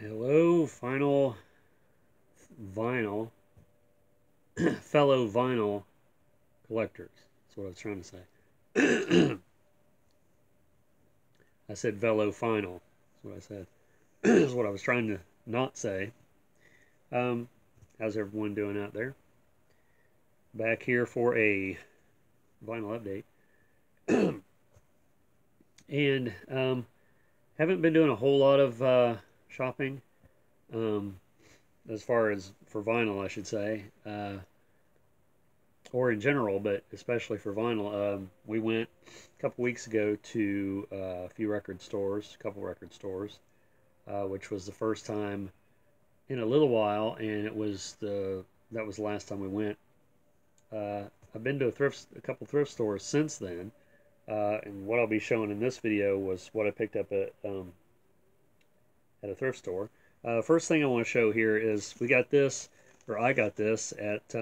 Hello, final vinyl, fellow vinyl collectors. That's what I was trying to say. I said velo final. That's what I said. That's what I was trying to not say. How's everyone doing out there? Back here for a vinyl update. And haven't been doing a whole lot of shopping. Um, as far as for vinyl, I should say. Or in general, but especially for vinyl. We went a couple weeks ago to a few record stores, a couple record stores, which was the first time in a little while, and that was the last time we went. I've been to a couple thrift stores since then, and what I'll be showing in this video was what I picked up at a thrift store. First thing I want to show here is we got this, or I got this at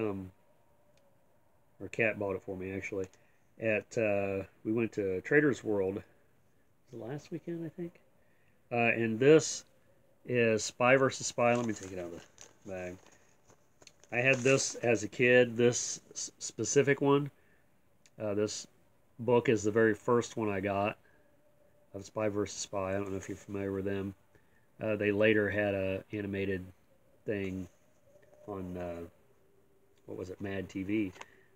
or Cat bought it for me actually. We went to Trader's World the last weekend, I think. And this is Spy versus Spy. Let me take it out of the bag. I had this as a kid. This specific one. This book is the very first one I got of Spy versus Spy. I don't know if you're familiar with them. They later had a animated thing on what was it, Mad TV.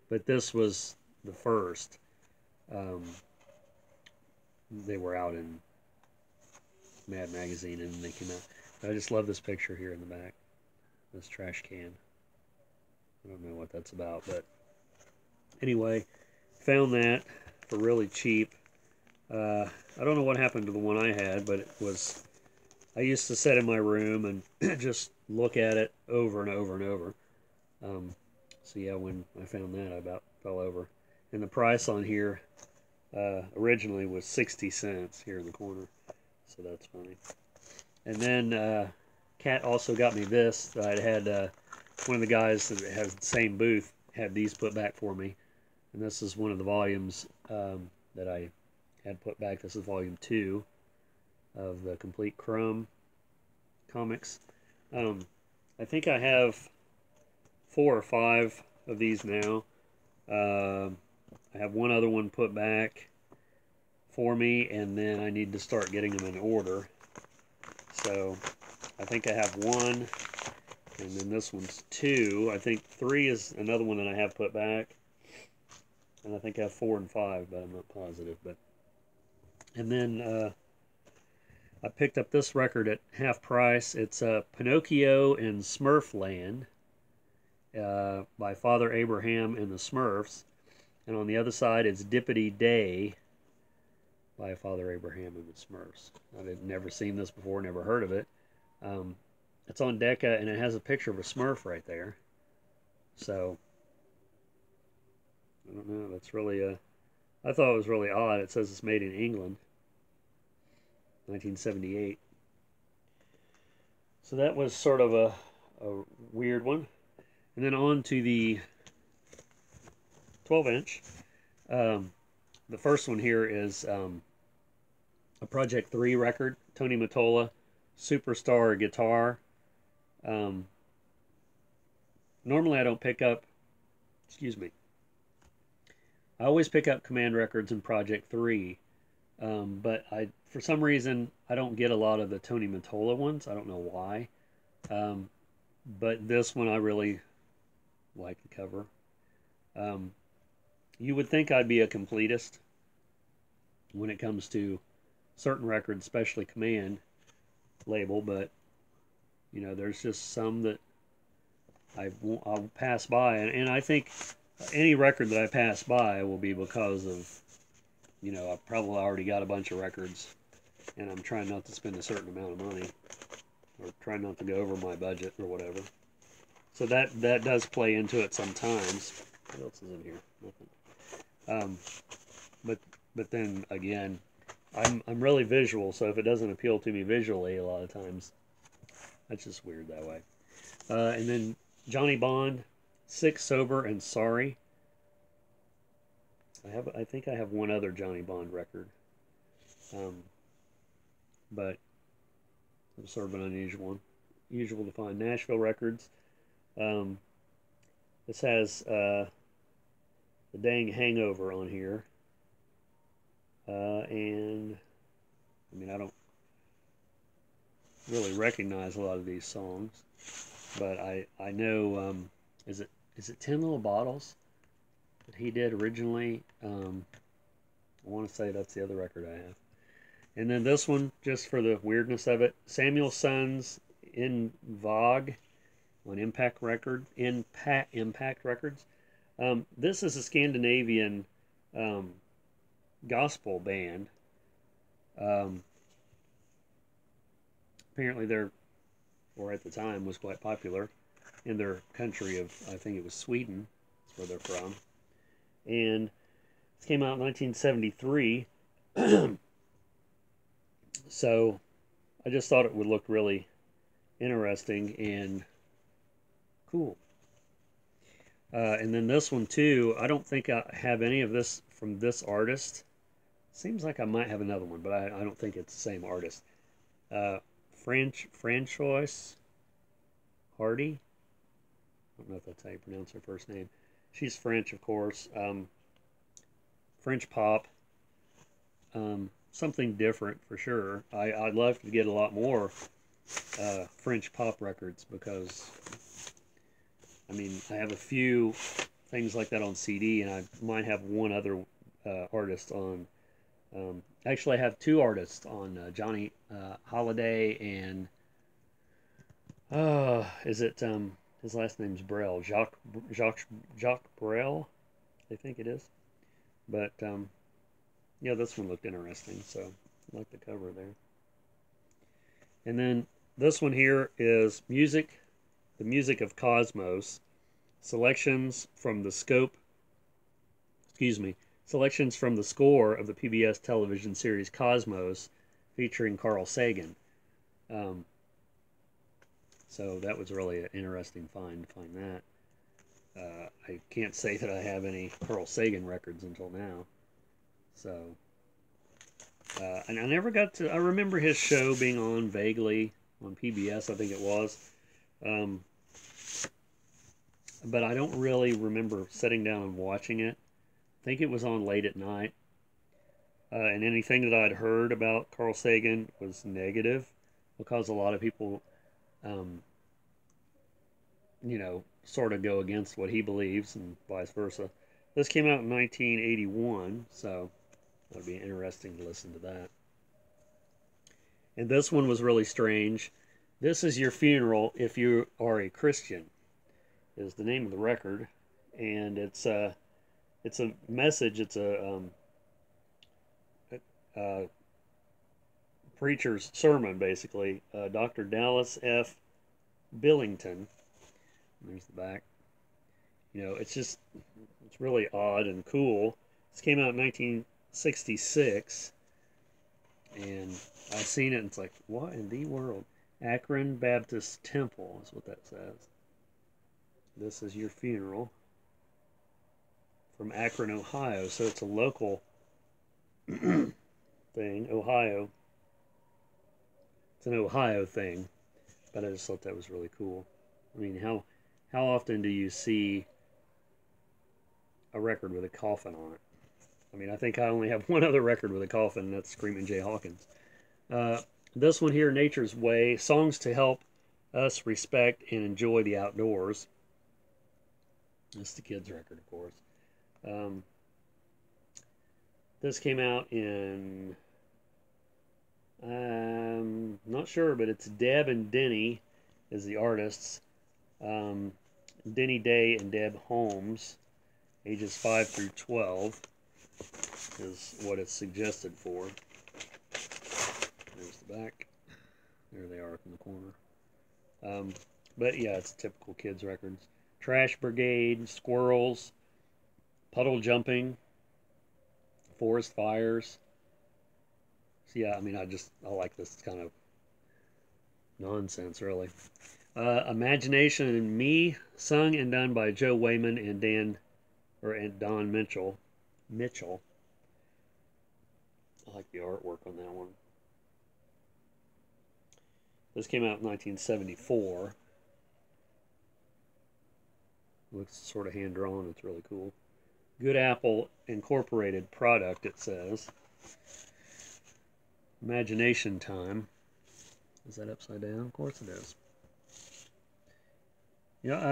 But this was the first. They were out in Mad Magazine and they came out. I just love this picture here in the back. This trash can. I don't know what that's about, but anyway, found that for really cheap. I don't know what happened to the one I had, but I used to sit in my room and just look at it over and over and over. So yeah, when I found that, I about fell over. And the price on here originally was 60 cents here in the corner. So that's funny. And then Kat also got me this. I had one of the guys that has the same booth had these put back for me. And this is one of the volumes that I had put back. This is volume 2 of the Complete Crumb comics. I think I have 4 or 5 of these now. I have one other one put back for me, and then I need to start getting them in order. So I think I have 1, and then this one's 2. I think 3 is another one that I have put back, and I think I have 4 and 5, but I'm not positive. And then I picked up this record at half price. It's Pinocchio in Smurfland by Father Abraham and the Smurfs. And on the other side, it's Dippity Day by Father Abraham and the Smurfs. I've never seen this before, never heard of it. It's on Decca, and it has a picture of a Smurf right there. So, I don't know. That's really, I thought it was really odd. It says it's made in England, 1978. So that was sort of a weird one. And then on to the 12-inch. The first one here is a Project 3 record, Tony Mottola, Superstar Guitar. Normally I don't pick up, excuse me, I always pick up Command records and Project 3, but for some reason I don't get a lot of the Tony Mottola ones. I don't know why, but this one I really like the cover. You would think I'd be a completist when it comes to certain records, especially Command label, but you know, there's just some that I'll pass by, and I think any record that I pass by will be because of, you know, I've probably already got a bunch of records, and I'm trying not to spend a certain amount of money, or trying not to go over my budget or whatever. So that does play into it sometimes. What else is in here? Nothing. But then again, I'm really visual, so if it doesn't appeal to me visually, a lot of times, that's just weird that way. And then Johnny Bond, Sick, Sober, and Sorry. I think I have one other Johnny Bond record, but Sort of an unusual one. Usual to find. Nashville Records. Um, this has the dang hangover on here. And I mean, I don't really recognize a lot of these songs, but I know, is it 10 Little Bottles that he did originally? I want to say that's the other record I have. And then this one, just for the weirdness of it, Samuel Sons in Vogue on Impact Records. This is a Scandinavian gospel band. Apparently they're, or at the time, was quite popular in their country of, I think it was Sweden. That's where they're from. And it came out in 1973. So I just thought it would look really interesting and cool. And then this one too, I don't think I have any of this from this artist. Seems like I might have another one, but I don't think it's the same artist. Francois Hardy. I don't know if that's how you pronounce her first name. She's French, of course. French pop. Something different for sure. I'd love to get a lot more French pop records because, I mean, I have a few things like that on CD, and I might have one other artist on. Actually, I have two artists on Johnny Holiday and is it his last name's Brel, Jacques Brel, I think it is. But yeah, this one looked interesting, so I like the cover there. And then this one here is the music of Cosmos, selections from the score of the PBS television series Cosmos, featuring Carl Sagan. So that was really an interesting find to find that. I can't say that I have any Carl Sagan records until now. So, and I never got to, I remember his show being on vaguely on PBS, I think it was. But I don't really remember sitting down and watching it. I think it was on late at night. And anything that I'd heard about Carl Sagan was negative because a lot of people, you know, sort of go against what he believes and vice versa. This came out in 1981, so it'll be interesting to listen to that. And this one was really strange. This is Your Funeral If You Are a Christian is the name of the record, and it's a message. It's a preacher's sermon, basically. Dr. Dallas F. Billington. There's the back. You know, it's really odd and cool. This came out in 1966, and I've seen it, and it's like, what in the world? Akron Baptist Temple is what that says. This is Your Funeral from Akron, Ohio. So it's a local thing, Ohio. It's an Ohio thing, but I just thought that was really cool. I mean, how often do you see a record with a coffin on it? I mean, I think I only have one other record with a coffin, and that's Screaming Jay Hawkins. This one here, Nature's Way, songs to help us respect and enjoy the outdoors. This is the kids' record, of course. This came out in, not sure, but it's Deb and Denny is the artists. Denny Day and Deb Holmes, ages 5 through 12, is what it's suggested for. There's the back. There they are up in the corner. But yeah, it's typical kids' records. Trash Brigade, Squirrels, Puddle Jumping, Forest Fires. So yeah, I mean, I like this kind of nonsense, really. Imagination and Me, sung and done by Joe Wayman and Don Mitchell. I like the artwork on that one. This came out in 1974. Looks sort of hand-drawn. It's really cool. Good Apple Incorporated product, it says. Imagination Time. Is that upside down? Of course it is. You know, I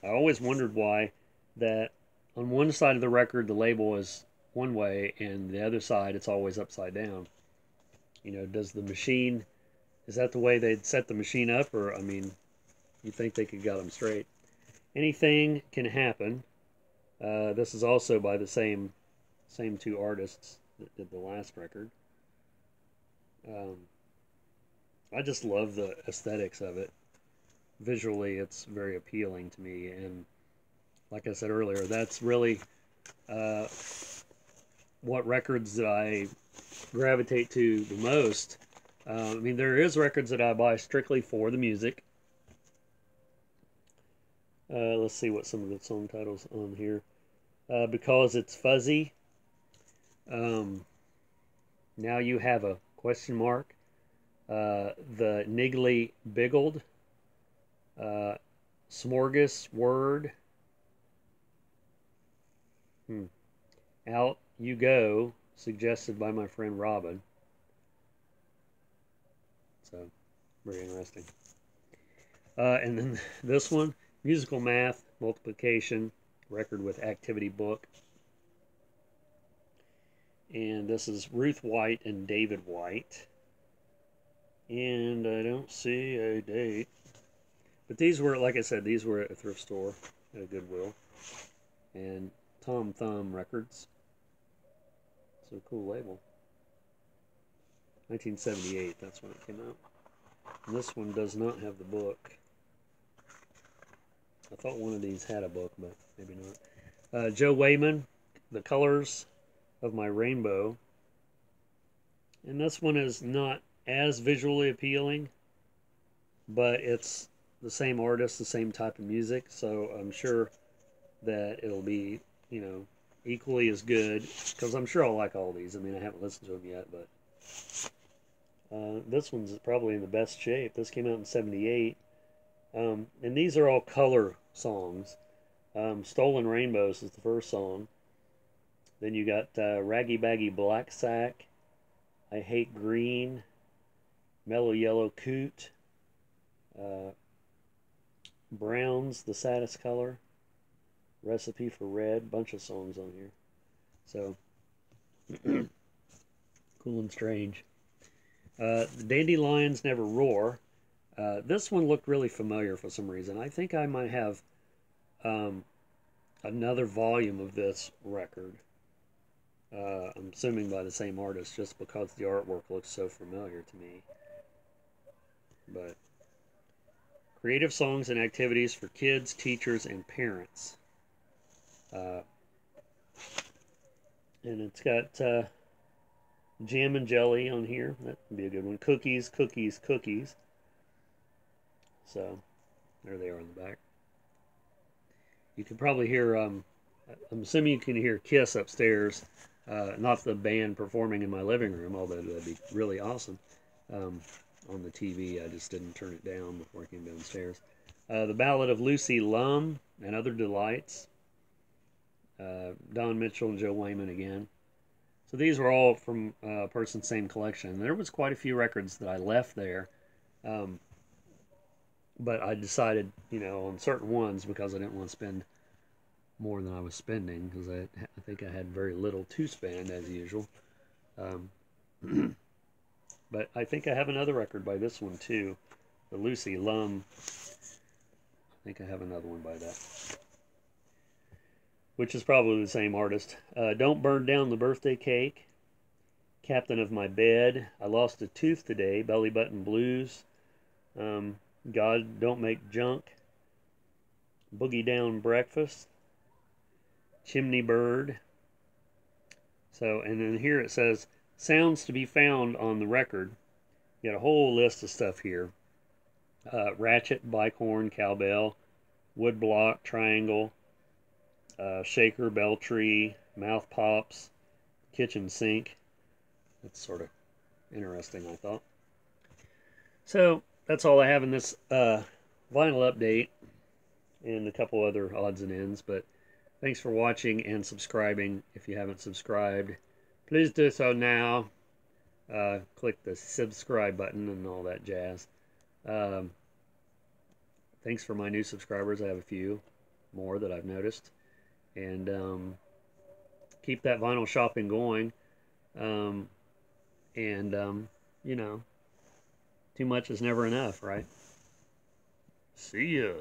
always wondered why that on one side of the record the label is one way and the other side it's always upside down. You know, does the machine, is that the way they'd set the machine up? Or, I mean, you think they could got them straight. Anything Can Happen. This is also by the same two artists that did the last record. I just love the aesthetics of it. Visually, it's very appealing to me, and like I said earlier, that's really what records that I gravitate to the most. I mean, there is records that I buy strictly for the music. Let's see what some of the song titles on here. Because It's Fuzzy. Now You Have a Question Mark. The Niggly Biggled. Smorgasbord. Out You Go, suggested by my friend Robin. So, very interesting. And then this one, Musical Math, Multiplication, record with activity book. And this is Ruth White and David White. And I don't see a date. But these were, like I said, these were at a thrift store at a Goodwill. And Tom Thumb Records. So cool label. 1978, that's when it came out. And this one does not have the book. I thought one of these had a book, but maybe not. Joe Wayman, The Colors of My Rainbow. And this one is not as visually appealing, but it's the same artist, the same type of music, so I'm sure that it'll be, you know, equally as good, because I'm sure I'll like all these. I mean, I haven't listened to them yet, but this one's probably in the best shape. This came out in 78, and these are all color songs. Stolen Rainbows is the first song. Then you got Raggy Baggy Black Sack, I Hate Green, Mellow Yellow Coot, Brown's The Saddest Color, Recipe for Red, bunch of songs on here. So, cool and strange. The Dandelions Never Roar. This one looked really familiar for some reason. I think I might have another volume of this record. I'm assuming by the same artist, just because the artwork looks so familiar to me. But creative songs and activities for kids, teachers, and parents. And it's got jam and jelly on here. That would be a good one. Cookies, cookies, cookies. So there they are on the back. You can probably hear, I'm assuming you can hear Kiss upstairs. Not the band performing in my living room, although that'd be really awesome. On the TV, I just didn't turn it down before I came downstairs. The Ballad of Lucy Lum and Other Delights. Don Mitchell and Joe Wayman again. So these were all from Person's Same Collection. There was quite a few records that I left there. But I decided, you know, on certain ones, because I didn't want to spend more than I was spending, because I think I had very little to spend, as usual. But I think I have another record by this one, too. The Lucy Lum. I think I have another one by that. Which is probably the same artist. Don't Burn Down the Birthday Cake. Captain of My Bed. I Lost a Tooth Today. Belly Button Blues. God Don't Make Junk. Boogie Down Breakfast. Chimney Bird. So, and then here it says, sounds to be found on the record. You got a whole list of stuff here. Ratchet, Bicorn, Cowbell, Woodblock, Triangle, Shaker, Bell Tree, Mouth Pops, Kitchen Sink. That's sort of interesting, I thought. So that's all I have in this vinyl update, and a couple other odds and ends. But thanks for watching and subscribing. If you haven't subscribed, please do so now. Click the subscribe button and all that jazz. Um, Thanks for my new subscribers. I have a few more that I've noticed. And keep that vinyl shopping going. Um, and, you know, too much is never enough, right? See ya.